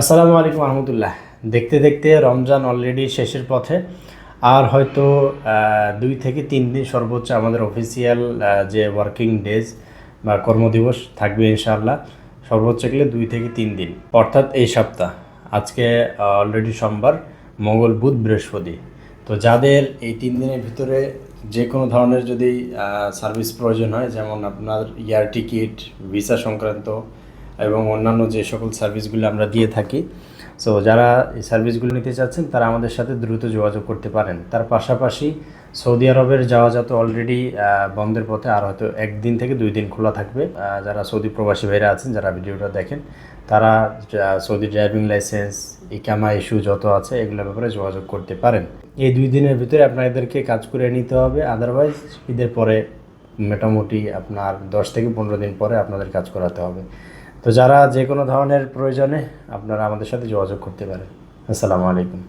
আসসালামু আলাইকুম রহমতুল্লাহ। দেখতে দেখতে রমজান অলরেডি শেষের পথে। আর হয়তো 2 থেকে 3 দিন সর্বোচ্চ আমাদের অফিসিয়াল যে ওয়ার্কিং ডেজ বা কর্মদিবস থাকবে ইনশাআল্লাহ। সর্বোচ্চ গেলে 2 থেকে 3 দিন, অর্থাৎ এই সপ্তাহ। আজকে অলরেডি সোমবার, মঙ্গল, বুধ, বৃহস্পতি। তো যাদের এই 3 দিনের ভিতরে যে কোনো ধরনের যদি সার্ভিস প্রয়োজন হয়, যেমন আপনার এয়ার টিকিট, ভিসা সংক্রান্ত এবং অন্যান্য যে সকল সার্ভিসগুলো আমরা দিয়ে থাকি, সো যারা এই সার্ভিসগুলো নিতে চাচ্ছেন তারা আমাদের সাথে দ্রুত যোগাযোগ করতে পারেন। তার পাশাপাশি সৌদি আরবের যাওয়া যত অলরেডি বন্ধের পথে, আর হয়তো 1 দিন থেকে 2 দিন খোলা থাকবে। যারা সৌদি প্রবাসী ভাইরা আছেন, যারা ভিডিওটা দেখেন, তারা সৌদি ড্রাইভিং লাইসেন্স, ইকামা ইস্যু যত আছে এগুলোর ব্যাপারে যোগাযোগ করতে পারেন। এই 2 দিনের ভিতরে আপনাদেরকে কাজ করে নিতে হবে, আদারওয়াইজ ঈদের পরে মোটামুটি আপনার 10 থেকে 15 দিন পরে আপনাদের কাজ করাতে হবে। তো যারা যে কোনো ধরনের প্রয়োজনে আপনারা আমাদের সাথে যোগাযোগ করতে পারেন। আসসালামু আলাইকুম।